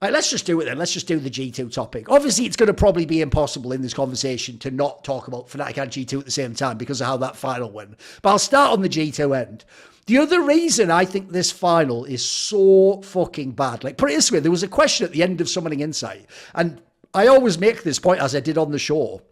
Right, let's just do it then. Let's just do the G2 topic. Obviously, it's going to probably be impossible in this conversation to not talk about Fnatic and G2 at the same time because of how that final went. But I'll start on the G2 end. The other reason I think this final is so fucking bad, like, put it this way, there was a question at the end of Summoning Insight, and I always make this point, as I did on the show,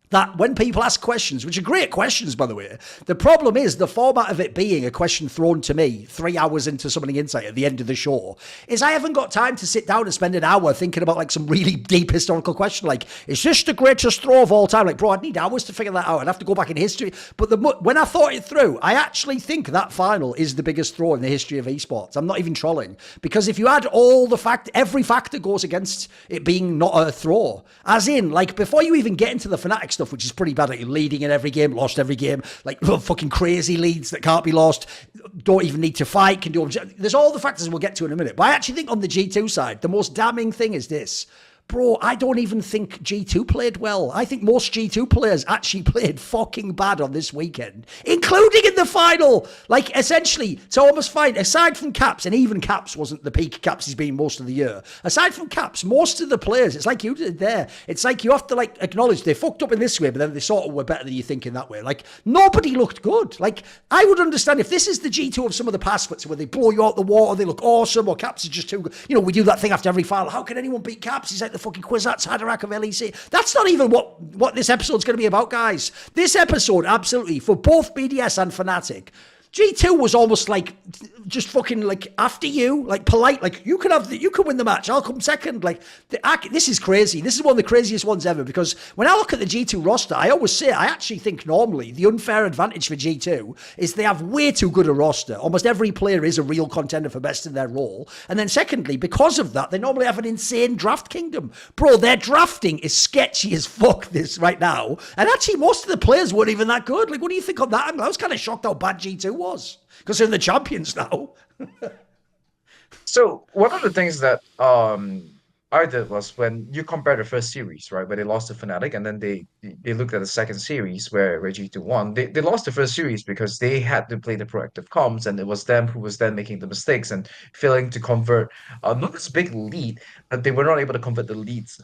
that when people ask questions, which are great questions, by the way, the problem is the format of it being a question thrown to me 3 hours into Summoning Insight at the end of the show is I haven't got time to sit down and spend an hour thinking about like some really deep historical question. Like, is this the greatest throw of all time? Like, bro, I'd need hours to figure that out. I'd have to go back in history. But when I thought it through, I actually think that final is the biggest throw in the history of esports. I'm not even trolling. Because if you add all the every factor goes against it being not a throw. As in, like, before you even get into the Fnatic stuff, which is pretty bad, like you're leading in every game, lost every game, like fucking crazy leads that can't be lost, don't even need to fight, can do. There's all the factors we'll get to in a minute. But I actually think on the G2 side, the most damning thing is this. Bro, I don't even think G2 played well. I think most G2 players actually played fucking bad on this weekend, including in the final. Like, essentially, it's almost fine. Aside from Caps, and even Caps wasn't the peak Caps he's been most of the year. Aside from Caps, most of the players, it's like you did there. It's like you have to, like, acknowledge they fucked up in this way, but then they sort of were better than you think in that way. Like, nobody looked good. Like, I would understand if this is the G2 of some of the past splits where they blow you out the water, they look awesome, or Caps is just too good. You know, we do that thing after every final. How can anyone beat Caps? He's like the fucking Kwisatz Haderach of LEC. That's not even what this episode's going to be about, guys. This episode, absolutely, for both BDS and Fnatic, G2 was almost like just fucking like after you, like polite, like you can win the match, I'll come second. Like this is crazy. This is one of the craziest ones ever because when I look at the G2 roster, I always say I actually think normally the unfair advantage for G2 is they have way too good a roster. Almost every player is a real contender for best in their role. And then secondly, because of that, they normally have an insane draft kingdom. Bro, their drafting is sketchy as fuck this right now. And actually most of the players weren't even that good. Like, what do you think on that? I was kind of shocked how bad G2 was. Because they're the champions now. So one of the things that I did was when you compare the first series, right, where they lost to Fnatic, and then they looked at the second series where G2 won. They lost the first series because they had to play the proactive comms, and it was them who was then making the mistakes and failing to convert not this big lead, but they were not able to convert the leads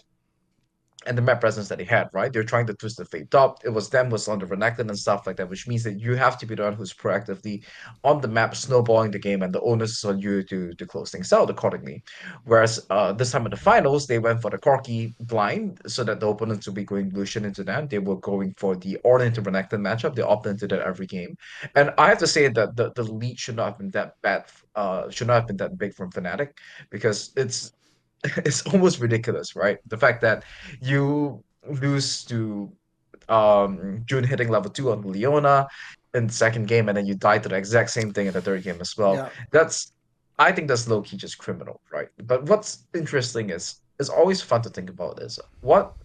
and the map presence that they had, right? They're trying to twist the fate top. It was them was on the Renekton and stuff like that, which means that you have to be the one who's proactively on the map, snowballing the game, and the onus is on you to close things out accordingly. Whereas this time in the finals, they went for the Corki blind, so that the opponents would be going Lucian into them. They were going for the Ornn into Renekton matchup. They opted into that every game. And I have to say that the lead should not have been that bad, should not have been that big from Fnatic, because it's almost ridiculous, right? The fact that you lose to June hitting level 2 on Leona in the second game, and then you die to the exact same thing in the third game as well. Yeah. I think that's low-key just criminal, right? But what's interesting is it's always fun to think about is what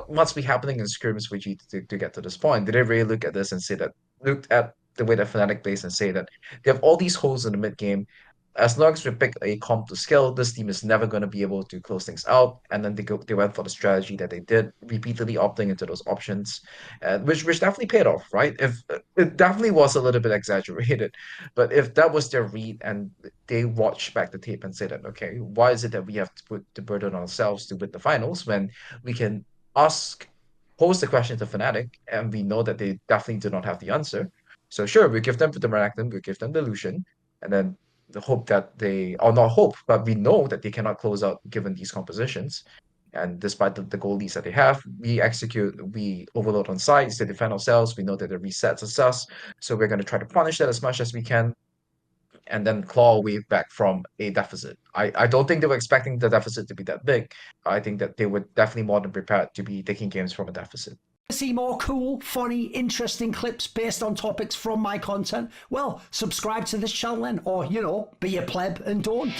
must be happening in scrims for you to get to this point? Did they really look at this and say that, looked at the way that Fnatic plays and say that they have all these holes in the mid game? As long as we pick a comp to scale, this team is never going to be able to close things out. And then they went for the strategy that they did, repeatedly opting into those options, which definitely paid off, right? If it definitely was a little bit exaggerated, but if that was their read and they watched back the tape and say that, okay, why is it that we have to put the burden on ourselves to win the finals when we can pose the question to Fnatic and we know that they definitely do not have the answer? So sure, we give them the Renekton, we give them the Lucian, and then the hope that they, or not hope, but we know that they cannot close out given these compositions. And despite the goal leads that they have, we execute, we overload on sides, they defend ourselves, we know that the resets are sus, so we're going to try to punish that as much as we can, and then claw a way back from a deficit. I don't think they were expecting the deficit to be that big. I think that they were definitely more than prepared to be taking games from a deficit. See more cool, funny, interesting clips based on topics from my content? Well, subscribe to this channel then, or, you know, be a pleb and don't.